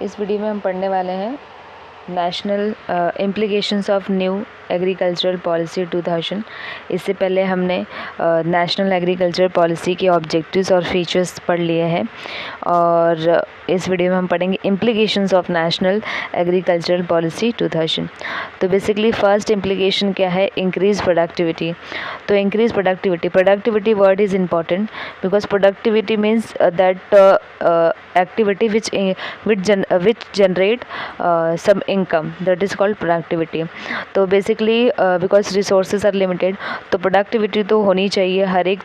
इस वीडियो में हम पढ़ने वाले हैं national implications of new agricultural policy 2000। इससे पहले हमने नेशनल एग्रीकल्चर पॉलिसी के ऑब्जेक्टिव्स और फीचर्स पढ़ लिए हैं और इस वीडियो में हम पढ़ेंगे implications of national agricultural policy 2000। तो बेसिकली फर्स्ट इम्प्लीकेशन क्या है? Increase productivity. तो increase productivity word is important because productivity means that activity which generate some income, that is called productivity। तो basically because resources are limited, तो productivity तो होनी चाहिए हर एक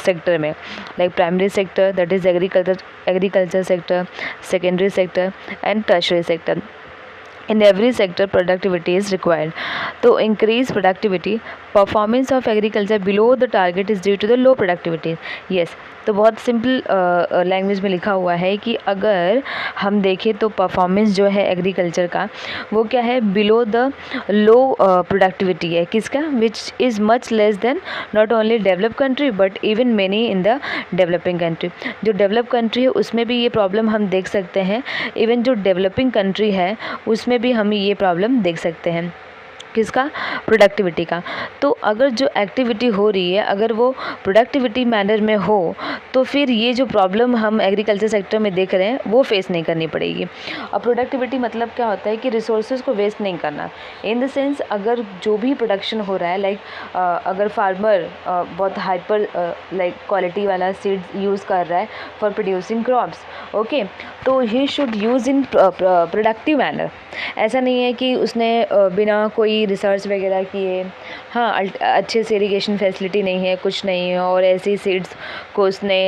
सेक्टर में, like primary sector, that is agriculture sector, secondary sector and tertiary sector। In every sector productivity is required। तो increase productivity, performance of agriculture below the target is due to the low productivity। yes, तो बहुत simple language में लिखा हुआ है कि अगर हम देखें तो परफॉर्मेंस जो है एग्रीकल्चर का वो क्या है? बिलो द लो प्रोडक्टिविटी है। किसका? Which is much less than not only develop country but even many in the developing country. जो डेवलप कंट्री है उसमें भी ये प्रॉब्लम हम देख सकते हैं, इवन जो डेवलपिंग कंट्री है उसमें भी हम ये प्रॉब्लम देख सकते हैं। किसका? प्रोडक्टिविटी का। तो अगर जो एक्टिविटी हो रही है अगर वो प्रोडक्टिविटी मैनर में हो तो फिर ये जो प्रॉब्लम हम एग्रीकल्चर सेक्टर में देख रहे हैं वो फेस नहीं करनी पड़ेगी। और प्रोडक्टिविटी मतलब क्या होता है कि रिसोर्सेज को वेस्ट नहीं करना। इन द सेंस अगर जो भी प्रोडक्शन हो रहा है लाइक अगर फार्मर बहुत हाइपर लाइक क्वालिटी वाला सीड्स यूज़ कर रहा है फॉर प्रोड्यूसिंग क्रॉप्स, ओके, तो he should use in productive manner. ऐसा नहीं है कि उसने बिना कोई रिसर्च वगैरह किए, हाँ अच्छे से इरिगेशन फैसिलिटी नहीं है, कुछ नहीं है और ऐसी सीड्स को उसने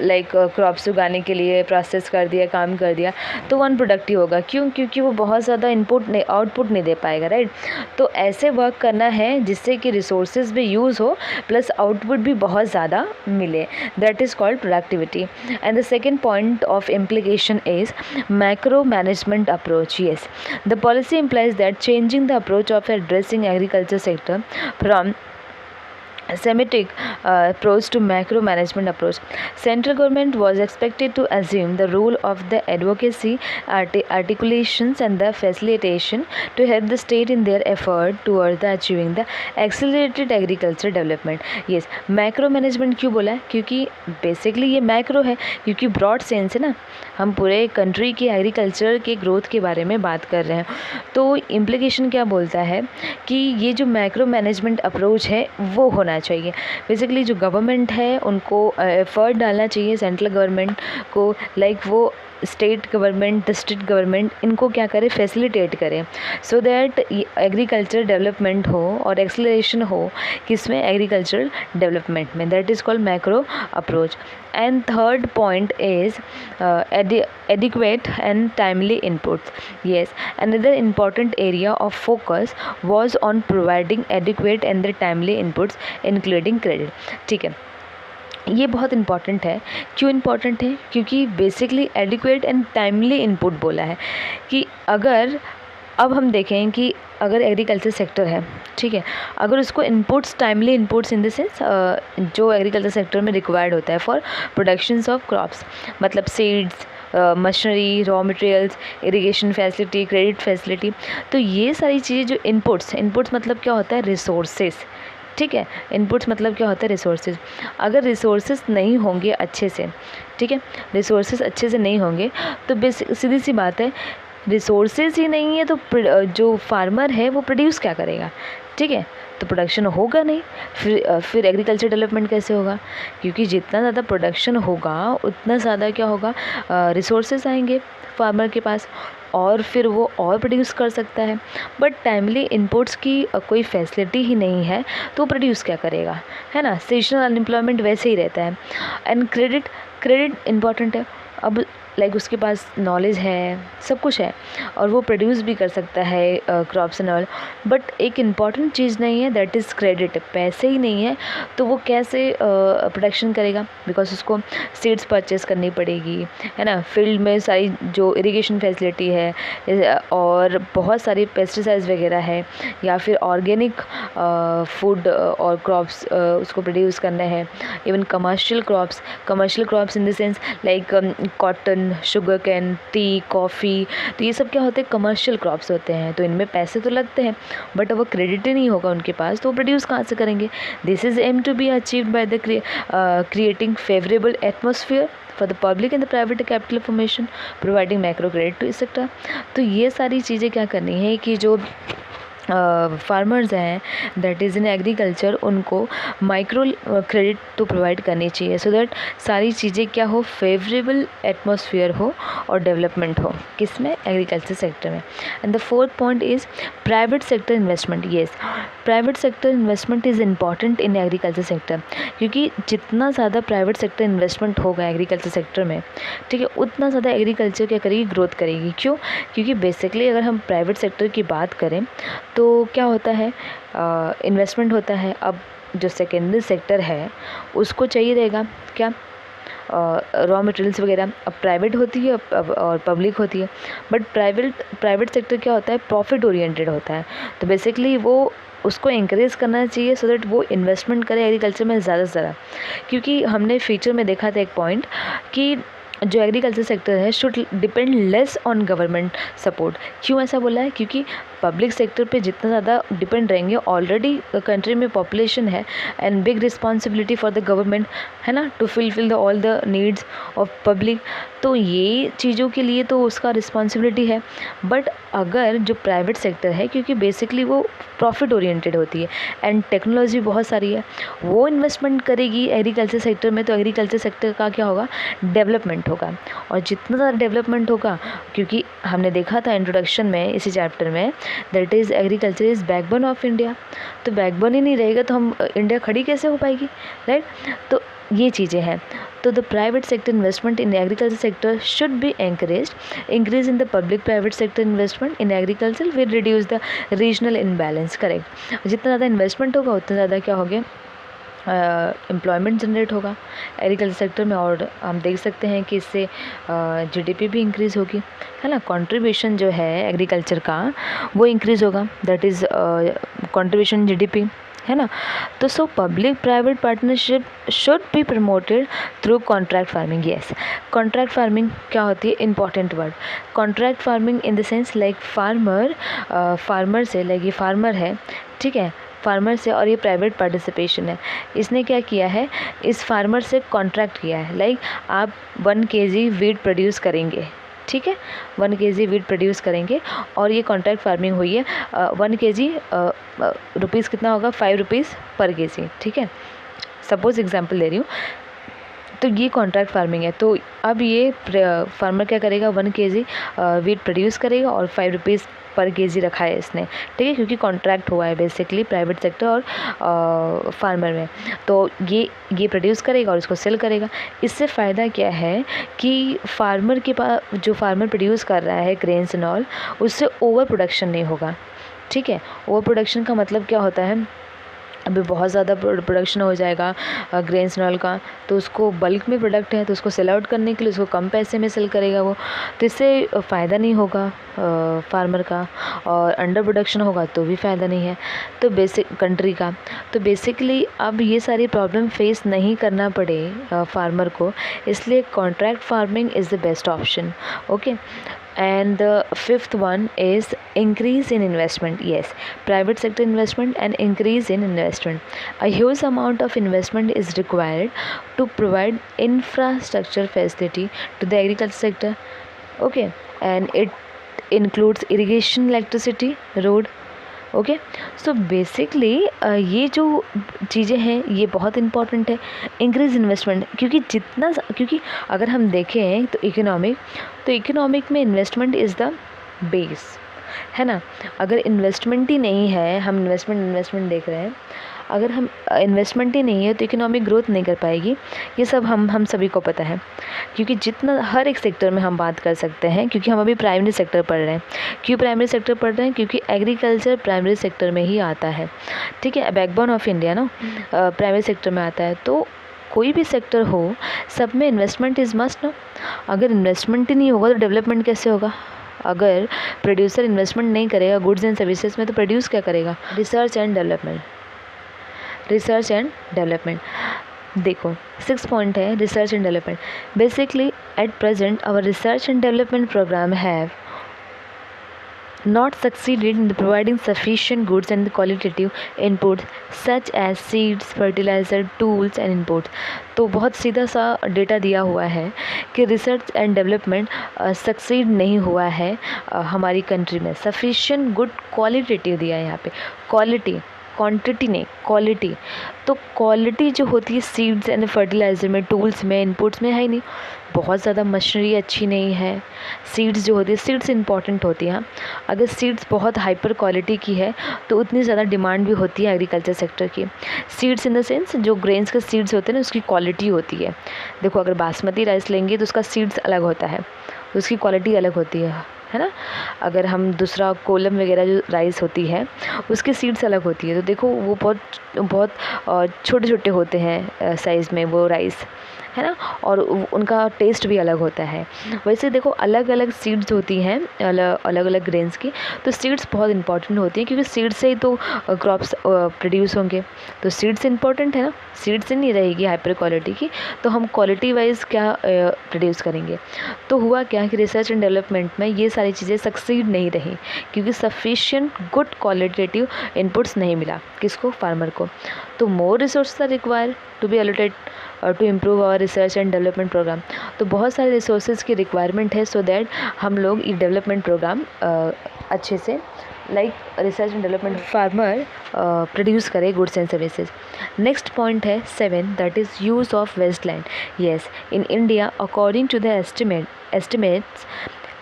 लाइक क्रॉप्स उगाने के लिए प्रोसेस कर दिया, काम कर दिया, तो वो अनप्रोडक्टिव होगा। क्यों? क्योंकि वो बहुत ज़्यादा आउटपुट नहीं दे पाएगा, राइट। तो ऐसे वर्क करना है जिससे कि रिसोर्सेज भी यूज़ हो प्लस आउटपुट भी बहुत ज़्यादा मिले, that is called productivity. And the second point of implication is macro management approach. Yes, the policy implies that changing the approach of addressing agriculture sector from Semitic approach to macro management approach. Central government was expected to assume the role of the advocacy, articulations and the facilitation to help the state in their effort towards the achieving the accelerated agriculture development। yes, macro management क्यों बोला है? क्योंकि basically ये macro है, क्योंकि broad sense है ना, हम पूरे कंट्री के एग्रीकल्चर के ग्रोथ के बारे में बात कर रहे हैं। तो इम्प्लीकेशन क्या बोलता है कि ये जो मैक्रो मैनेजमेंट अप्रोच है वो होना चाहिए। बेसिकली जो गवर्नमेंट है उनको एफर्ट डालना चाहिए, सेंट्रल गवर्नमेंट को, लाइक वो स्टेट गवर्नमेंट, डिस्ट्रिक्ट गवर्नमेंट इनको क्या करे? फैसिलिटेट करें सो दैट एग्रीकल्चर डेवलपमेंट हो और एक्सेलरेशन हो किसमें? एग्रीकल्चर डेवलपमेंट में, that is called macro approach. And third point is adequate and timely inputs। yes, another important area of focus was on providing adequate and the timely inputs including credit। ठीक है, ये बहुत important है। क्यों important है? क्योंकि basically adequate and timely input बोला है कि अगर अब हम देखें कि अगर एग्रीकल्चर सेक्टर है, ठीक है, अगर उसको inputs, timely inputs in the sense जो एग्रीकल्चर सेक्टर में रिक्वायर्ड होता है फॉर प्रोडक्शंस ऑफ क्रॉप्स, मतलब seeds, machinery, raw materials, irrigation facility, credit facility, तो ये सारी चीज़ें जो इनपुट्स मतलब क्या होता है? रिसोर्सेज। ठीक है, इनपुट्स मतलब क्या होता है? रिसोर्सेज। अगर रिसोर्सेज नहीं होंगे अच्छे से, ठीक है, रिसोर्सेज अच्छे से नहीं होंगे तो सीधी सी बात है, रिसोर्सेज ही नहीं है तो जो फार्मर है वो प्रोड्यूस क्या करेगा? ठीक है, तो प्रोडक्शन होगा नहीं, फिर एग्रीकल्चर डेवलपमेंट कैसे होगा? क्योंकि जितना ज़्यादा प्रोडक्शन होगा उतना ज़्यादा क्या होगा? रिसोर्सेज आएंगे फार्मर के पास और फिर वो और प्रोड्यूस कर सकता है। बट टाइमली इनपुट्स की कोई फैसिलिटी ही नहीं है तो प्रोड्यूस क्या करेगा? है ना, सीजनल अनएम्प्लॉयमेंट वैसे ही रहता है। एंड क्रेडिट इम्पॉर्टेंट है। अब लाइक उसके पास नॉलेज है, सब कुछ है और वो प्रोड्यूस भी कर सकता है क्रॉप्स एंड ऑल, बट एक इम्पॉर्टेंट चीज़ नहीं है, दैट इज़ क्रेडिट। पैसे ही नहीं है तो वो कैसे प्रोडक्शन करेगा? बिकॉज उसको सीड्स परचेस करनी पड़ेगी, है ना, फील्ड में सारी जो इरिगेशन फैसिलिटी है और बहुत सारी पेस्टिसाइड्स वगैरह है, या फिर ऑर्गेनिक फूड और क्रॉप्स उसको प्रोड्यूस करना है। Even commercial crops in the sense like cotton, sugar cane, T, coffee, तो ये सब क्या होते हैं, कमर्शियल क्रॉप्स होते हैं, तो इनमें पैसे तो लगते हैं बट वो क्रेडिट ही नहीं होगा उनके पास, तो वो प्रोड्यूस कहाँ से करेंगे। This is aim to be achieved by the creating favourable atmosphere for the public and the private capital formation, providing macro credit to etc. तो ये सारी चीज़ें क्या करनी है कि जो फार्मर्स हैं दैट इज़ इन एग्रीकल्चर, उनको माइक्रो क्रेडिट तो प्रोवाइड करनी चाहिए सो दैट सारी चीज़ें क्या हो, फेवरेबल एटमॉस्फेयर हो और डेवलपमेंट हो, किस में, एग्रीकल्चर सेक्टर में। And the fourth point is private sector investment. Yes, private sector investment is important in agriculture sector, क्योंकि जितना ज़्यादा प्राइवेट सेक्टर इन्वेस्टमेंट होगा एग्रीकल्चर सेक्टर में, ठीक है, उतना ज़्यादा एग्रीकल्चर क्या करेगी, ग्रोथ करेगी। क्यों? क्योंकि बेसिकली अगर हम प्राइवेट सेक्टर की बात करें तो क्या होता है, इन्वेस्टमेंट होता है। अब जो सेकेंडरी सेक्टर है उसको चाहिए रहेगा क्या, रॉ मटेरियल्स वगैरह। अब प्राइवेट होती है और पब्लिक होती है, बट प्राइवेट सेक्टर क्या होता है, प्रॉफिट ओरिएंटेड होता है, तो बेसिकली वो उसको इंकरेज करना चाहिए सो दैट वो इन्वेस्टमेंट करे एग्रीकल्चर में ज़्यादा से ज़्यादा। क्योंकि हमने फ्यूचर में देखा था एक पॉइंट कि जो एग्रीकल्चर सेक्टर है should depend less on government support. क्यों ऐसा बोला है? क्योंकि पब्लिक सेक्टर पे जितना ज़्यादा डिपेंड रहेंगे, ऑलरेडी कंट्री में पॉपुलेशन है and big responsibility for the government है ना, to fulfil the all the needs of public, तो ये चीज़ों के लिए तो उसका रिस्पॉन्सिबिलिटी है। बट अगर जो प्राइवेट सेक्टर है, क्योंकि बेसिकली वो प्रॉफिट ओरिएंटेड होती है एंड टेक्नोलॉजी बहुत सारी है, वो इन्वेस्टमेंट करेगी एग्रीकल्चर सेक्टर में, तो एग्रीकल्चर सेक्टर का क्या होगा, डेवलपमेंट होगा। और जितना ज़्यादा डेवलपमेंट होगा, क्योंकि हमने देखा था इंट्रोडक्शन में इसी चैप्टर में, that is agriculture is backbone of India, तो बैकबोन ही नहीं रहेगा तो हम इंडिया खड़ी कैसे हो पाएगी, राइट। तो ये चीज़ें हैं। तो the private sector investment in agriculture sector should be encouraged. Increase in the public private sector investment in agriculture will reduce the regional imbalance. Correct, जितना ज़्यादा इन्वेस्टमेंट होगा उतना ज़्यादा क्या हो गया, एम्प्लॉयमेंट जनरेट होगा एग्रीकल्चर सेक्टर में, और हम देख सकते हैं कि इससे जीडीपी भी इंक्रीज़ होगी, है ना। कंट्रीब्यूशन जो है एग्रीकल्चर का वो इंक्रीज़ होगा, दैट इज़ कंट्रीब्यूशन जीडीपी, है ना। तो so public private partnership should be promoted through contract farming. Yes, contract farming क्या होती है, important word. Contract farming in the sense like farmer से, लाइक ये फार्मर है, ठीक है, फार्मर से, और ये प्राइवेट पार्टिसिपेशन है। इसने क्या किया है, इस फार्मर से कॉन्ट्रैक्ट किया है, लाइक आप 1 kg वीट प्रोड्यूस करेंगे, ठीक है, 1 kg वीट प्रोड्यूस करेंगे, और ये कॉन्ट्रैक्ट फार्मिंग हुई है। 1 kg रुपीज़ कितना होगा, 5 रुपीज़ पर kg, ठीक है, सपोज एग्जांपल ले रही हूँ। तो ये कॉन्ट्रैक्ट फार्मिंग है। तो अब ये फार्मर क्या करेगा, 1 kg वीट प्रोड्यूस करेगा और 5 रुपीज़ पर kg रखा है इसने, ठीक है, क्योंकि कॉन्ट्रैक्ट हुआ है बेसिकली प्राइवेट सेक्टर और फार्मर में। तो ये प्रोड्यूस करेगा और इसको सेल करेगा। इससे फ़ायदा क्या है कि फार्मर के पास, जो फार्मर प्रोड्यूस कर रहा है ग्रेन्स एंड ऑल, उससे ओवर प्रोडक्शन नहीं होगा, ठीक है। ओवर प्रोडक्शन का मतलब क्या होता है, अभी बहुत ज़्यादा प्रोडक्शन हो जाएगा ग्रेन्स एंड ऑयल का, तो उसको बल्क में प्रोडक्ट है तो उसको सेल आउट करने के लिए उसको कम पैसे में सेल करेगा वो, तो इससे फ़ायदा नहीं होगा फार्मर का, और अंडर प्रोडक्शन होगा तो भी फ़ायदा नहीं है तो बेसिक कंट्री का। तो बेसिकली अब ये सारी प्रॉब्लम फेस नहीं करना पड़े फार्मर को, इसलिए contract farming is the best option. Okay, and the fifth one is increase in investment. Yes, private sector investment and increase in investment. A huge amount of investment is required to provide infrastructure facility to the agriculture sector. Okay, and it includes irrigation, electricity, road. Okay, so basically ये जो चीज़ें हैं ये बहुत important है। Increase investment, क्योंकि अगर हम देखें तो इकोनॉमिक में इन्वेस्टमेंट इज़ द बेस, है ना। अगर इन्वेस्टमेंट ही नहीं है, हम इन्वेस्टमेंट देख रहे हैं, अगर हम इन्वेस्टमेंट ही नहीं है तो इकोनॉमिक ग्रोथ नहीं कर पाएगी। ये सब हम सभी को पता है, क्योंकि जितना हर एक सेक्टर में हम बात कर सकते हैं, क्योंकि हम अभी प्राइमरी सेक्टर पढ़ रहे हैं। क्यों प्राइमरी सेक्टर पढ़ रहे हैं? क्योंकि एग्रीकल्चर प्राइमरी सेक्टर में ही आता है, ठीक है, बैकबोन ऑफ इंडिया ना प्राइमरी सेक्टर में आता है। तो कोई भी सेक्टर हो, सब में इन्वेस्टमेंट इज़ मस्ट ना। अगर इन्वेस्टमेंट ही नहीं होगा तो डेवलपमेंट कैसे होगा? अगर प्रोड्यूसर इन्वेस्टमेंट नहीं करेगा गुड्स एंड सर्विसेज में, तो प्रोड्यूस क्या करेगा? Research and development. देखो 6 पॉइंट है research and development. Basically At present, our research and development program have not succeeded in providing sufficient goods and qualitative inputs such as seeds, fertilizer, tools and inputs. तो बहुत सीधा सा data दिया हुआ है कि रिसर्च एंड डेवलपमेंट सक्सीड नहीं हुआ है हमारी कंट्री में. सफिशिएंट गुड क्वालिटेटिव दिया है यहाँ पे, क्वालिटी, क्वांटिटी नहीं, क्वालिटी. तो क्वालिटी जो होती है सीड्स एंड फर्टिलाइज़र में, टूल्स में, इनपुट्स में है ही नहीं. बहुत ज़्यादा मशीनरी अच्छी नहीं है. सीड्स जो होती है, सीड्स इंपॉर्टेंट होती हैं. अगर सीड्स बहुत हाइपर क्वालिटी की है तो उतनी ज़्यादा डिमांड भी होती है एग्रीकल्चर सेक्टर की. सीड्स इन द सेंस जो ग्रेन्स के सीड्स होते हैं ना, उसकी क्वालिटी होती है. देखो, अगर बासमती राइस लेंगे तो उसका सीड्स अलग होता है, उसकी क्वालिटी अलग होती है ना. अगर हम दूसरा कोलम वगैरह जो राइस होती है उसके सीड्स अलग होती है. तो देखो वो बहुत छोटे छोटे होते हैं साइज़ में वो राइस, है ना, और उनका टेस्ट भी अलग होता है. वैसे देखो अलग अलग सीड्स होती हैं अलग अलग ग्रेन्स की. तो सीड्स बहुत इंपॉर्टेंट होती हैं क्योंकि सीड्स से ही तो क्रॉप्स प्रोड्यूस होंगे. तो सीड्स इंपॉर्टेंट है ना. सीड्स से नहीं रहेगी हाइपर क्वालिटी की तो हम क्वालिटी वाइज क्या प्रोड्यूस करेंगे. तो हुआ क्या कि रिसर्च एंड डेवलपमेंट में ये सारी चीज़ें सक्सीड नहीं रही क्योंकि सफिशिएंट गुड क्वालिटेटिव इनपुट्स नहीं मिला किसको, फार्मर को. तो more resources are required to be allotted to improve our research and development programme. तो बहुत सारे रिसोर्सेज की रिक्वायरमेंट है सो दैट हम लोग ये डेवलपमेंट प्रोग्राम अच्छे से like research and development farmer produce करे goods and services. Next point है 7, that is use of waste land. Yes, in India according to the estimates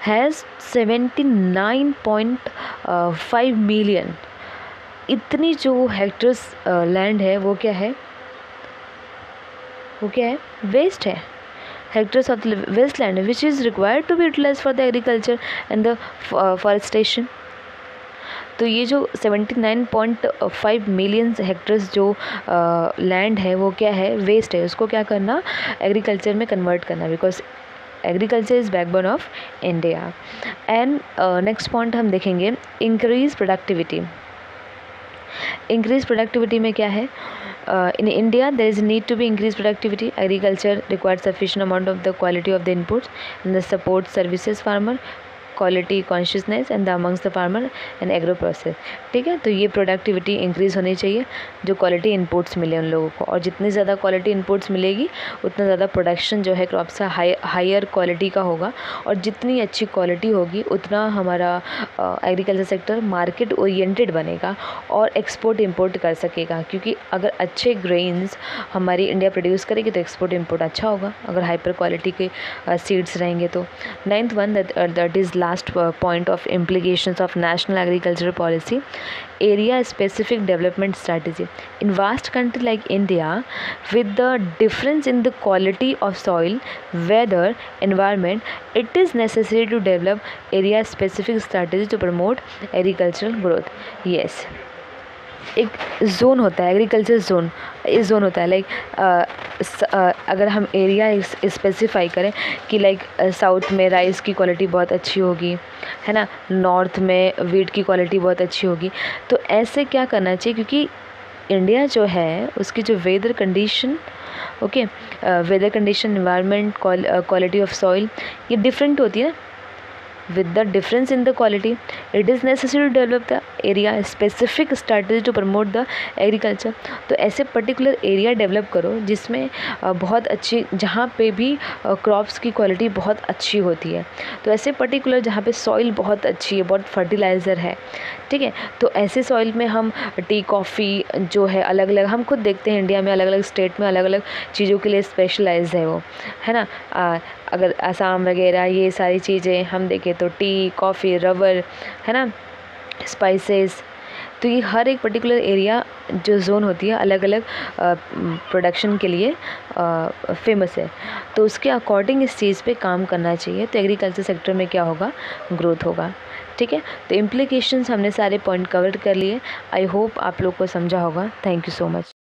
has 79.5 million. इतनी जो हेक्टर्स लैंड है वो क्या है, वेस्ट है. Hectares of waste land which is required to be utilise for the agriculture and the forestation. तो ये जो 79.5 मिलियन हेक्टर्स जो लैंड है वो क्या है, वेस्ट है. उसको क्या करना, एग्रीकल्चर में कन्वर्ट करना, because agriculture is backbone of India. And next point हम देखेंगे इंक्रीज प्रोडक्टिविटी. इंक्रीज प्रोडक्टिविटी में क्या है, in India there is a need to be increased productivity. Agriculture requires sufficient amount of the quality of the inputs and the support services farmer, quality consciousness and the amongst the farmer and agro process. ठीक है, तो ये productivity increase होनी चाहिए, जो quality inputs मिले उन लोगों को. और जितनी ज़्यादा क्वालिटी इनपुट्स मिलेगी उतना ज़्यादा प्रोडक्शन जो है क्रॉप्स का हायर क्वालिटी का होगा. और जितनी अच्छी क्वालिटी होगी उतना हमारा एग्रीकल्चर सेक्टर मार्केट ओरिएंटेड बनेगा और एक्सपोर्ट इम्पोर्ट कर सकेगा. क्योंकि अगर अच्छे ग्रेन्स हमारी इंडिया प्रोड्यूस करेगी तो एक्सपोर्ट इम्पोर्ट अच्छा होगा अगर हाइपर क्वालिटी के सीड्स रहेंगे तो. 9th one that is last point of implications of national agricultural policy, area specific development strategy. In vast country like India, with the difference in the quality of soil, weather, environment, it is necessary to develop area specific strategy to promote agricultural growth. Yes, एक zone होता है agriculture zone. इस zone होता है like अगर हम area specify करें कि लाइक साउथ में राइस की क्वालिटी बहुत अच्छी होगी, है ना, नॉर्थ में वीट की क्वालिटी बहुत अच्छी होगी. तो ऐसे क्या करना चाहिए, क्योंकि इंडिया जो है उसकी जो weather condition, okay, weather condition, environment, quality of soil ये डिफरेंट होती है ना. With the difference in the quality, it is necessary to develop the area specific strategy to promote the agriculture. तो ऐसे पर्टिकुलर एरिया डेवलप करो जिसमें बहुत अच्छी, जहाँ पे भी क्रॉप्स की क्वालिटी बहुत अच्छी होती है. तो ऐसे पर्टिकुलर जहाँ पे सॉइल बहुत अच्छी है, बहुत फर्टिलाइज़र है, ठीक है, तो ऐसे सॉइल में हम टी, कॉफ़ी जो है अलग अलग, हम खुद देखते हैं इंडिया में अलग अलग स्टेट में अलग अलग चीज़ों के लिए स्पेशलाइज्ड है वो, है ना. अगर असम वगैरह ये सारी चीज़ें हम देखें तो टी, कॉफ़ी, रबर, है ना, स्पाइसेस. तो ये हर एक पर्टिकुलर एरिया जो जोन होती है अलग अलग प्रोडक्शन के लिए फेमस है. तो उसके अकॉर्डिंग इस चीज़ पे काम करना चाहिए. तो एग्रीकल्चर सेक्टर में क्या होगा, ग्रोथ होगा. ठीक है, तो इम्प्लीकेशंस हमने सारे पॉइंट कवर कर लिए. आई होप आप लोग को समझा होगा. Thank you so much.